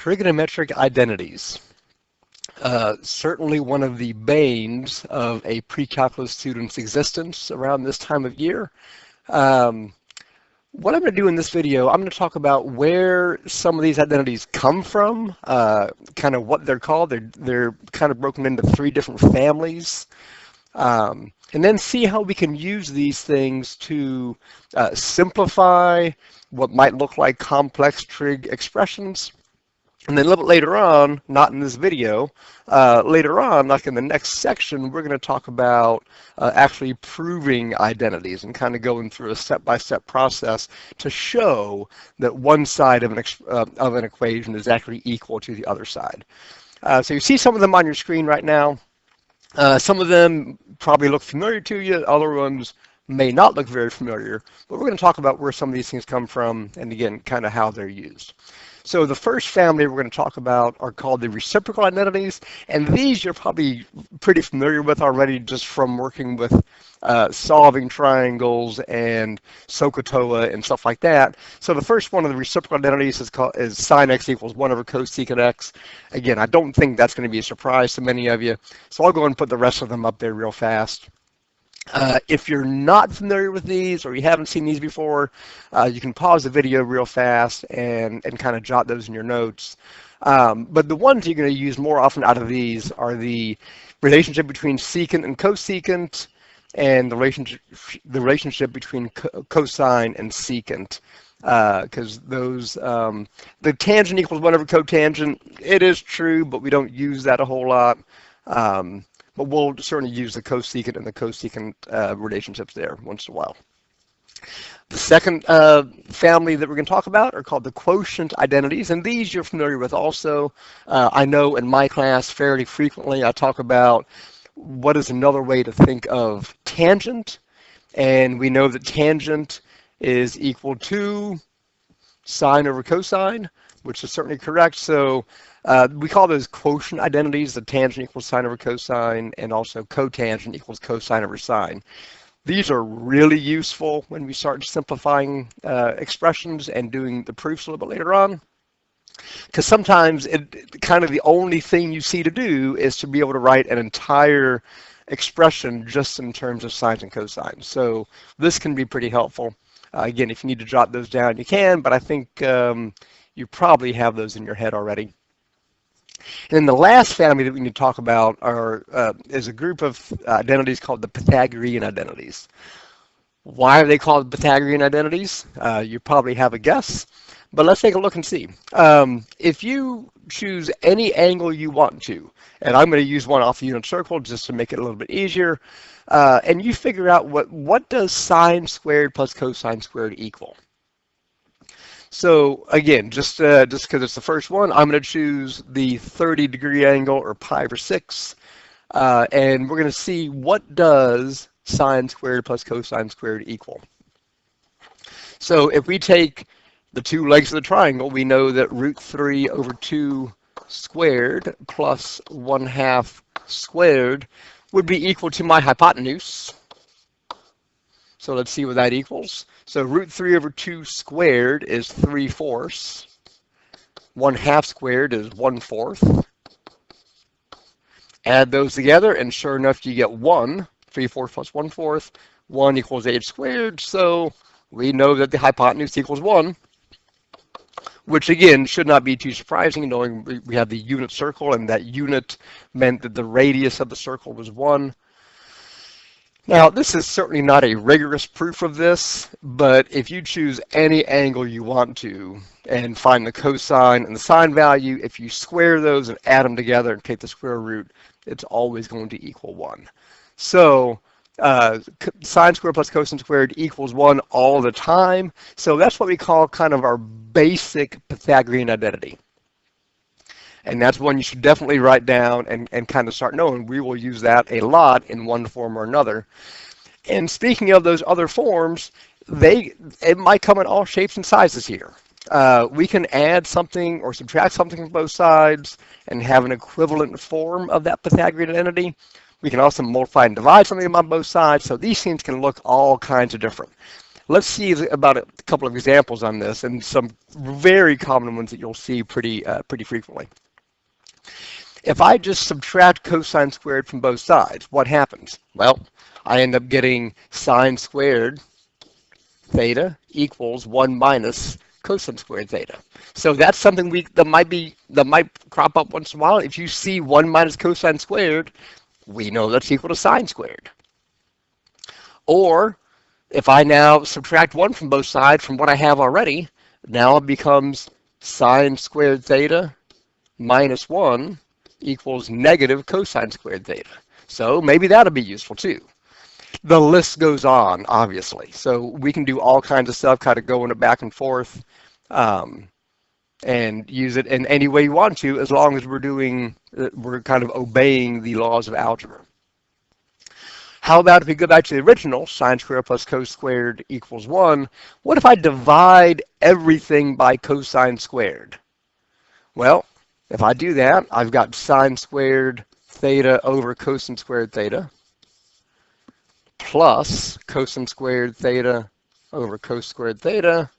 Trigonometric identities. Certainly one of the banes of a pre-calculus student's existence around this time of year. What I'm going to do in this video, I'm going to talk about where some of these identities come from, kind of what they're called. They're kind of broken into three different families. And then see how we can use these things to simplify what might look like complex trig expressions. And then a little bit later on, not in this video, later on, like in the next section, we're going to talk about actually proving identities and kind of going through a step-by-step process to show that one side of an equation is actually equal to the other side. So you see some of them on your screen right now. Some of them probably look familiar to you, other ones may not look very familiar, but we're going to talk about where some of these things come from and again, kind of how they're used. So the first family we're going to talk about are called the reciprocal identities, and these you're probably pretty familiar with already just from working with solving triangles and SOHCAHTOA and stuff like that. So the first one of the reciprocal identities is sine x equals 1 over cosecant x. Again, I don't think that's going to be a surprise to many of you, so I'll go and put the rest of them up there real fast. If you're not familiar with these or you haven't seen these before, you can pause the video real fast and kind of jot those in your notes. But the ones you're going to use more often out of these are the relationship between secant and cosecant and the relationship between cosine and secant. Because those, the tangent equals 1 over cotangent, it is true, but we don't use that a whole lot. But we'll certainly use the cosecant and the cosecant relationships there once in a while. The second family that we're going to talk about are called the quotient identities, and these you're familiar with also. I know in my class fairly frequently I talk about what is another way to think of tangent, and we know that tangent is equal to sine over cosine, which is certainly correct. So we call those quotient identities, the tangent equals sine over cosine, and also cotangent equals cosine over sine. These are really useful when we start simplifying expressions and doing the proofs a little bit later on. Because sometimes kind of the only thing you see to do is to be able to write an entire expression just in terms of sines and cosines. So this can be pretty helpful. Again, if you need to jot those down, you can, but I think you probably have those in your head already. And then the last family that we need to talk about is a group of identities called the Pythagorean identities. Why are they called Pythagorean identities? You probably have a guess, but let's take a look and see. If you choose any angle you want to, and I'm going to use one off the unit circle just to make it a little bit easier, and you figure out what does sine squared plus cosine squared equal. So again, just because it's the first one, I'm going to choose the 30-degree angle, or pi over 6, and we're going to see what does sine squared plus cosine squared equal. So if we take the two legs of the triangle, we know that root 3 over 2 squared plus 1/2 squared would be equal to my hypotenuse. So let's see what that equals. So root 3 over 2 squared is 3/4. 1/2 squared is 1/4. Add those together, and sure enough, you get 1. 3/4 plus 1/4. 1 equals 8 squared. So we know that the hypotenuse equals 1, which again should not be too surprising, knowing we have the unit circle, and that unit meant that the radius of the circle was 1. Now, this is certainly not a rigorous proof of this, but if you choose any angle you want to and find the cosine and the sine value, if you square those and add them together and take the square root, it's always going to equal 1. So sine squared plus cosine squared equals 1 all the time. So that's what we call kind of our basic Pythagorean identity. And that's one you should definitely write down and kind of start knowing. We will use that a lot in one form or another. And speaking of those other forms, it might come in all shapes and sizes here. We can add something or subtract something from both sides and have an equivalent form of that Pythagorean identity. We can also multiply and divide something on both sides. So these things can look all kinds of different. Let's see about a couple of examples on this and some very common ones that you'll see pretty frequently. If I just subtract cosine squared from both sides, what happens? Well, I end up getting sine squared theta equals 1 minus cosine squared theta. So that's something that might crop up once in a while. If you see 1 minus cosine squared, we know that's equal to sine squared. Or if I now subtract 1 from both sides from what I have already, now it becomes sine squared theta minus 1 equals negative cosine squared theta. So maybe that'll be useful too. The list goes on, obviously. So we can do all kinds of stuff, kind of going back and forth, and use it in any way you want to, as long as we're kind of obeying the laws of algebra. How about if we go back to the original, sine squared plus cos squared equals 1, what if I divide everything by cosine squared? Well, if I do that, I've got sine squared theta over cosine squared theta plus cosine squared theta over cos squared theta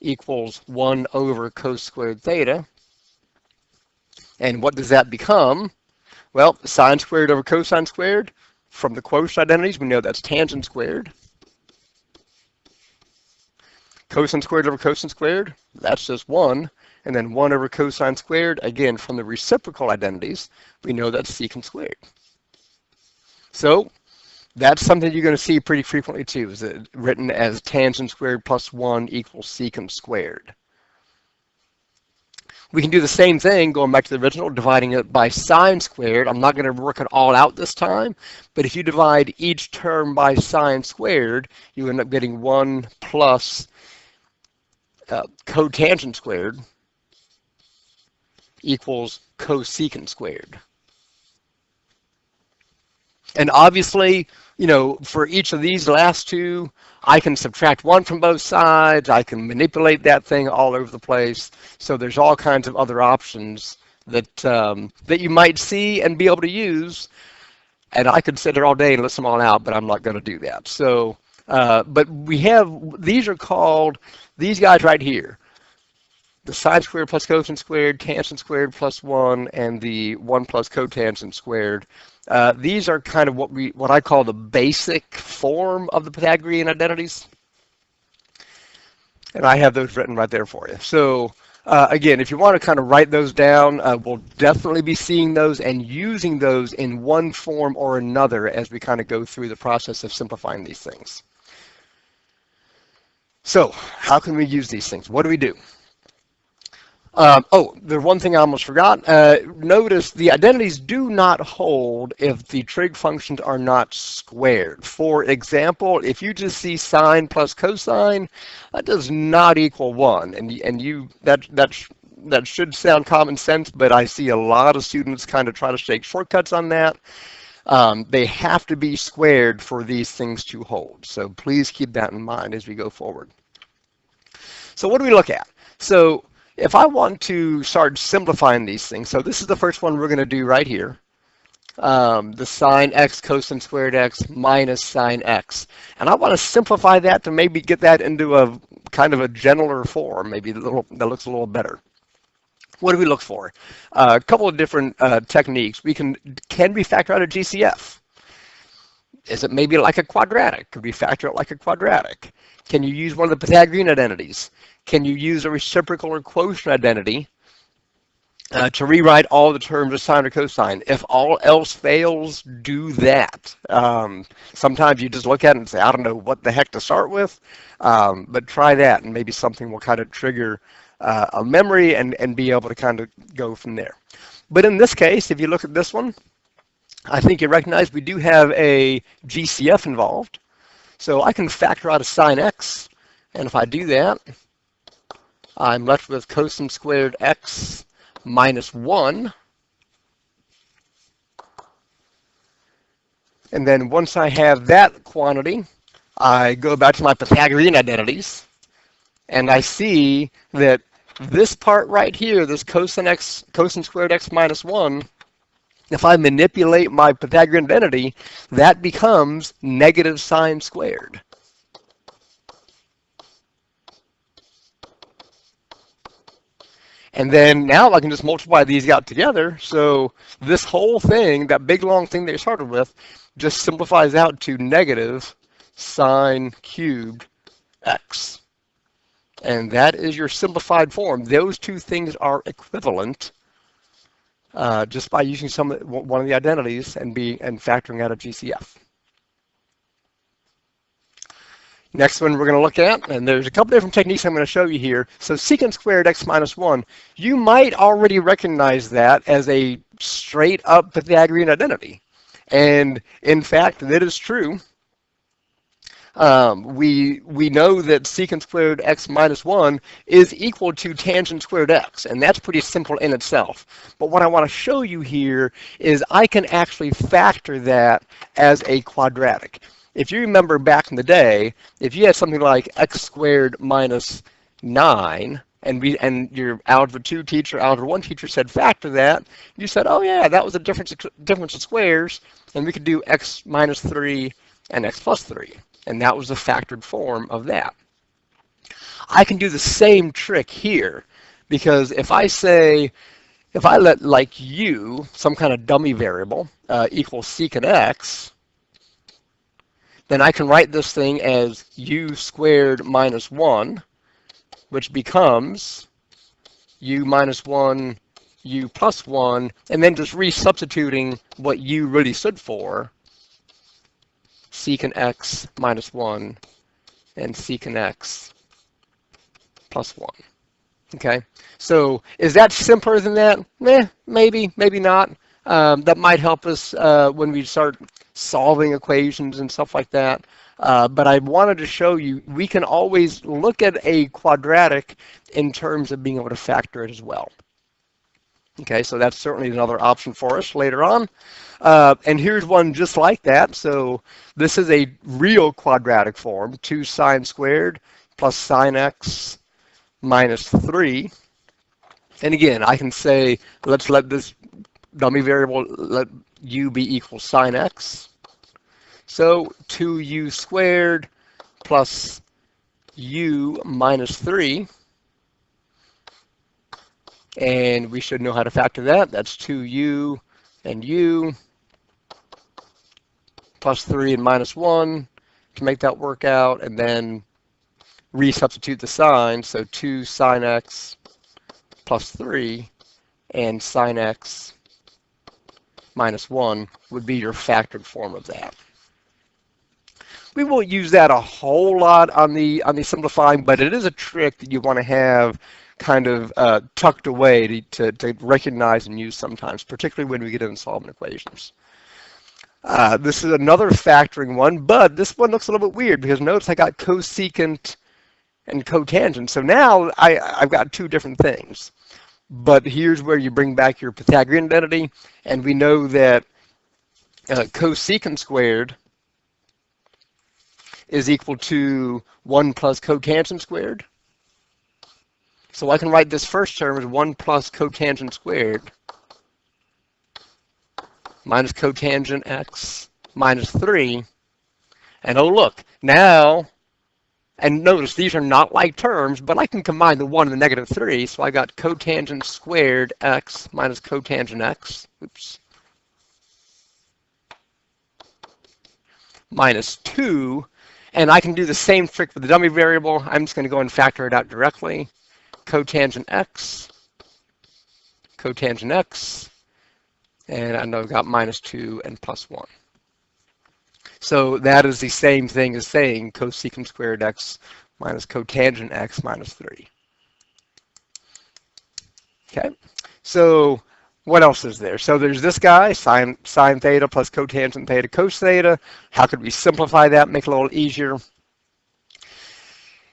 equals 1 over cos squared theta. And what does that become? Well, sine squared over cosine squared, from the quotient identities, we know that's tangent squared. Cosine squared over cosine squared, that's just 1. And then 1 over cosine squared, again, from the reciprocal identities, we know that's secant squared. So that's something you're going to see pretty frequently too, is it written as tangent squared plus 1 equals secant squared. We can do the same thing, going back to the original, dividing it by sine squared. I'm not going to work it all out this time, but if you divide each term by sine squared, you end up getting 1 plus cotangent squared equals cosecant squared. And obviously, you know, for each of these last two, I can subtract 1 from both sides. I can manipulate that thing all over the place. So there's all kinds of other options that that you might see and be able to use. And I could sit there all day and list them all out, but I'm not going to do that. So, but we have, these are called, these guys right here, the sine squared plus cosine squared, tangent squared plus 1, and the 1 plus cotangent squared. These are kind of what I call the basic form of the Pythagorean identities. And I have those written right there for you. So again, if you want to kind of write those down, we'll definitely be seeing those and using those in one form or another as we kind of go through the process of simplifying these things. So how can we use these things? What do we do? Oh, the one thing I almost forgot. Notice the identities do not hold if the trig functions are not squared. For example, if you just see sine plus cosine, that does not equal 1. And that should sound common sense, but I see a lot of students kind of try to take shortcuts on that. They have to be squared for these things to hold. So please keep that in mind as we go forward. So what do we look at? So if I want to start simplifying these things, so this is the first one we're going to do right here. The sine x cosine squared x minus sine x. And I want to simplify that to maybe get that into a kind of a gentler form, maybe that looks a little better. What do we look for? A couple of different techniques. Can we factor out a GCF? Is it maybe like a quadratic? Could we factor it like a quadratic? Can you use one of the Pythagorean identities? Can you use a reciprocal or quotient identity to rewrite all the terms of sine or cosine? If all else fails, do that. Sometimes you just look at it and say, I don't know what the heck to start with, but try that and maybe something will kind of trigger a memory and be able to kind of go from there. But in this case, if you look at this one, I think you recognize we do have a GCF involved. So I can factor out a sine x, and if I do that, I'm left with cosine squared x minus 1. And then once I have that quantity, I go back to my Pythagorean identities, and I see that this part right here, this cosine squared x minus 1, if I manipulate my Pythagorean identity, that becomes negative sine squared. And then now I can just multiply these out together. So this whole thing, that big long thing that you started with, just simplifies out to negative sine cubed x. And that is your simplified form. Those two things are equivalent just by using one of the identities and factoring out a GCF. Next one we're going to look at, and there's a couple different techniques I'm going to show you here. So secant squared x minus 1, you might already recognize that as a straight up Pythagorean identity. And in fact, that is true. We know that secant squared x minus 1 is equal to tangent squared x, and that's pretty simple in itself. But what I want to show you here is I can actually factor that as a quadratic. If you remember back in the day, if you had something like x squared minus 9, and your Algebra 2 teacher, Algebra 1 teacher said factor that, you said, oh yeah, that was a difference of squares, and we could do x minus 3 and x plus 3. And that was the factored form of that. I can do the same trick here, because if I let like u, some kind of dummy variable, equal secant x, then I can write this thing as u squared minus 1, which becomes u minus 1, u plus 1, and then just resubstituting what u really stood for, secant x minus 1 and secant x plus 1. Okay, so is that simpler than that? Maybe, maybe not. That might help us when we start solving equations and stuff like that. But I wanted to show you we can always look at a quadratic in terms of being able to factor it as well. Okay, so that's certainly another option for us later on. And here's one just like that. So this is a real quadratic form, 2 sine squared plus sine x minus 3. And again, I can say, let's let this dummy variable, let u be equal sine x. So 2u squared plus u minus 3. And we should know how to factor that. That's 2u and u plus 3 and minus 1 to make that work out, and then resubstitute the sign. So 2 sine x plus 3 and sine x minus 1 would be your factored form of that. We won't use that a whole lot on the simplifying, but it is a trick that you want to have kind of tucked away to recognize and use sometimes, particularly when we get into solving equations. This is another factoring one, but this one looks a little bit weird because notice I got cosecant and cotangent. So now I've got two different things. But here's where you bring back your Pythagorean identity, and we know that cosecant squared is equal to 1 plus cotangent squared. So I can write this first term as 1 plus cotangent squared minus cotangent x minus 3. And oh look, now, and notice these are not like terms, but I can combine the 1 and the negative 3. So I got cotangent squared x minus cotangent x. Oops. Minus 2. And I can do the same trick with the dummy variable. I'm just going to go and factor it out directly. Cotangent x, and I know I've got minus 2 and plus 1. So that is the same thing as saying cosecant squared x minus cotangent x minus 3. Okay, so what else is there? So there's this guy, sine theta plus cotangent theta cos theta. How could we simplify that, make it a little easier?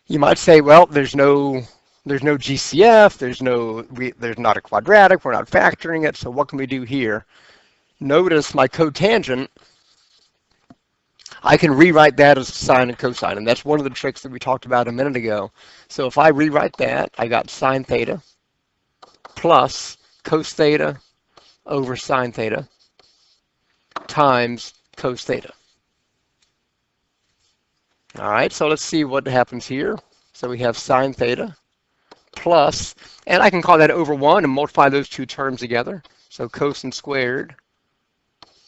You might say, well, there's no GCF, there's not a quadratic, we're not factoring it, so what can we do here? Notice my cotangent, I can rewrite that as sine and cosine, and that's one of the tricks that we talked about a minute ago. So if I rewrite that, I got sine theta plus cos theta over sine theta times cos theta. All right, so let's see what happens here. So we have sine theta plus, and I can call that over 1 and multiply those two terms together. So cosine squared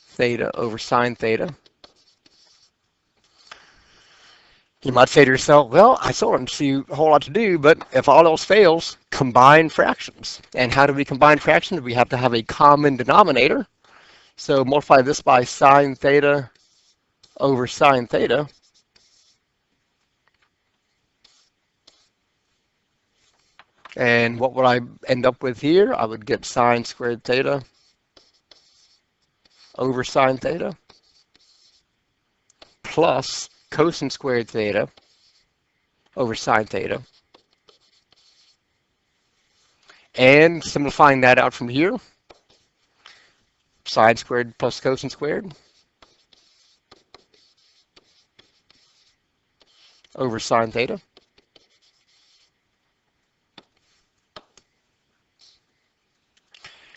theta over sine theta. You might say to yourself, well, I still don't see a whole lot to do, but if all else fails, combine fractions. And how do we combine fractions? We have to have a common denominator. So multiply this by sine theta over sine theta. And what would I end up with here? I would get sine squared theta over sine theta plus cosine squared theta over sine theta. And simplifying that out from here, sine squared plus cosine squared over sine theta.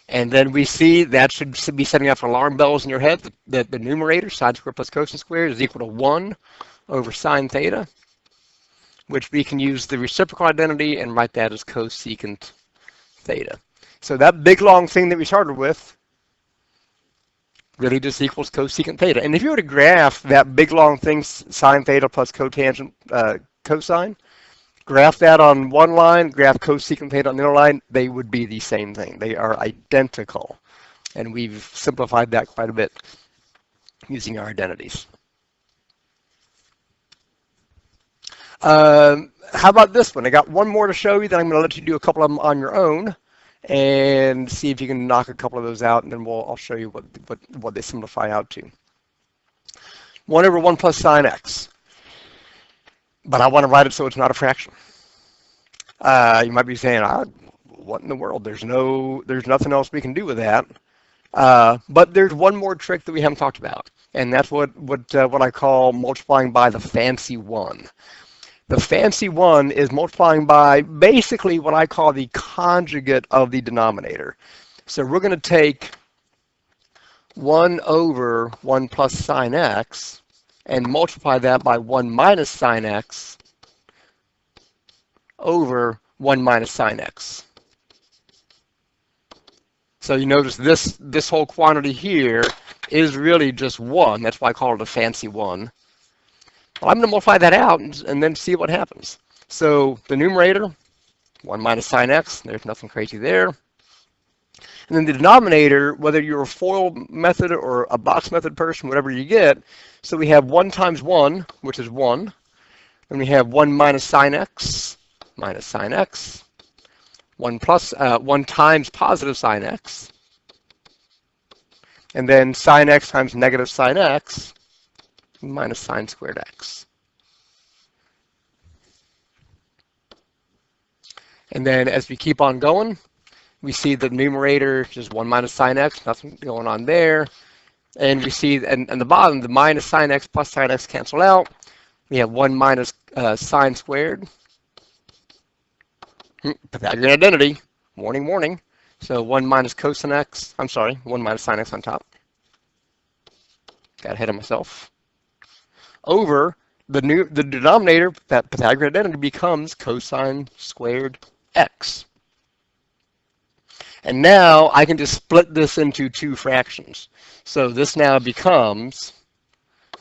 And then we see that should be setting off alarm bells in your head that the numerator, sine squared plus cosine squared, is equal to 1 over sine theta, which we can use the reciprocal identity and write that as cosecant theta. So that big long thing that we started with really just equals cosecant theta. And if you were to graph that big long thing, sine theta plus cotangent cosine, graph that on one line, graph cosecant theta on the other line, they would be the same thing. They are identical. And we've simplified that quite a bit using our identities. How about this one? I got one more to show you, then I'm going to let you do a couple of them on your own and see if you can knock a couple of those out, and then I'll show you what they simplify out to. 1 over 1 plus sine x. But I want to write it so it's not a fraction. You might be saying, what in the world? There's nothing else we can do with that. But there's one more trick that we haven't talked about, and that's what I call multiplying by the fancy one. The fancy one is multiplying by basically what I call the conjugate of the denominator. So we're going to take 1 over 1 plus sine x and multiply that by 1 minus sine x over 1 minus sine x. So you notice this whole quantity here is really just 1. That's why I call it a fancy one. Well, I'm going to multiply that out and then see what happens. So the numerator, 1 minus sine x, there's nothing crazy there. And then the denominator, whether you're a FOIL method or a box method person, whatever you get, so we have 1 times 1, which is 1. Then we have 1 minus sine x, 1 times positive sine x, and then sine x times negative sine x, minus sine squared x. And then as we keep on going, we see the numerator is 1 minus sine x, nothing going on there. And we see, and the bottom, the minus sine x plus sine x cancel out. We have 1 minus sine squared. Pythagorean identity, warning, warning. So 1 minus cosine x, 1 minus sine x on top. Got ahead of myself. Over the denominator, that Pythagorean identity becomes cosine squared x. And now I can just split this into two fractions. So this now becomes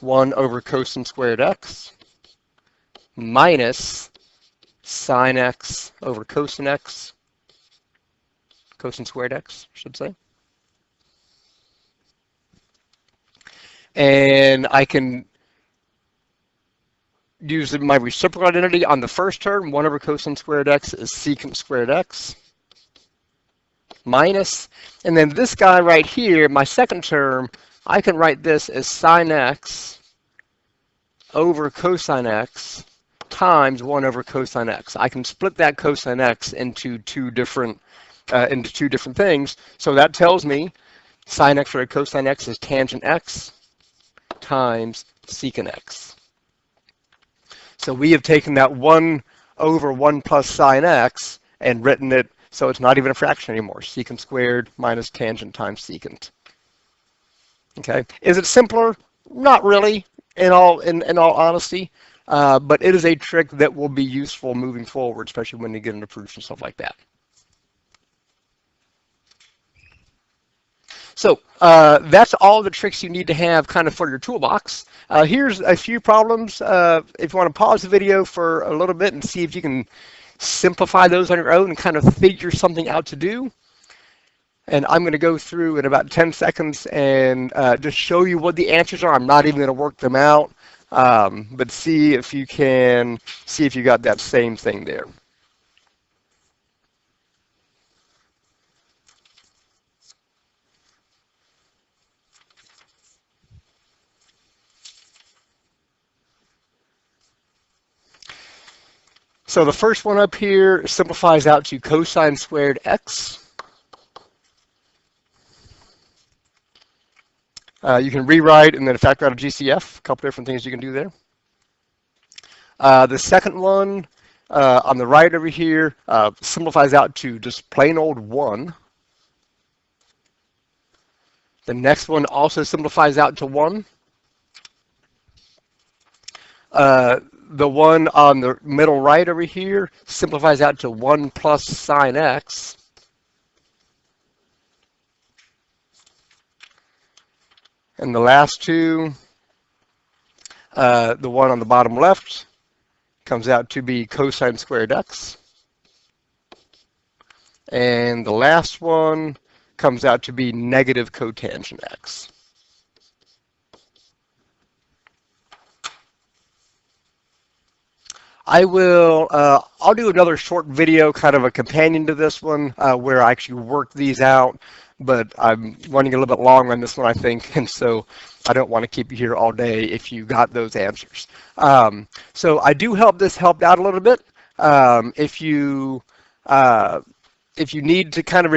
1 over cosine squared x minus sine x over cosine x, cosine squared x, I should say. And I can use my reciprocal identity on the first term. 1 over cosine squared x is secant squared x minus, and then this guy right here, my second term, I can write this as sine x over cosine x times 1 over cosine x. I can split that cosine x into two different things. So that tells me sine x over cosine x is tangent x times secant x. So we have taken that 1 over 1 plus sine x and written it so it's not even a fraction anymore. Secant squared minus tangent times secant. Okay. Is it simpler? Not really, in all honesty. but it is a trick that will be useful moving forward, especially when you get into proofs and stuff like that. So that's all the tricks you need to have kind of for your toolbox. Here's a few problems. If you want to pause the video for a little bit and see if you can simplify those on your own and kind of figure something out to do. And I'm going to go through in about 10 seconds and just show you what the answers are. I'm not even going to work them out, but see if you got that same thing there. So the first one up here simplifies out to cosine squared x. You can rewrite and then factor out a GCF, a couple different things you can do there. The second one on the right over here simplifies out to just plain old 1. The next one also simplifies out to 1. The one on the middle right over here simplifies out to 1 plus sine x. And the last two, the one on the bottom left comes out to be cosine squared x. And the last one comes out to be negative cotangent x. I'll do another short video, kind of a companion to this one, where I actually work these out, but I'm running a little bit long on this one, I think, and so I don't want to keep you here all day if you got those answers. So I do hope this helped out a little bit. If you need to kind of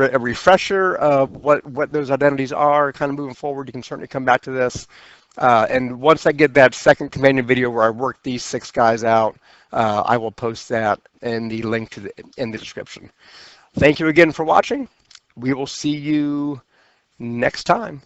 a refresher of what those identities are, kind of moving forward, you can certainly come back to this. And once I get that second companion video where I work these 6 guys out, I will post that in the link in the description. Thank you again for watching. We will see you next time.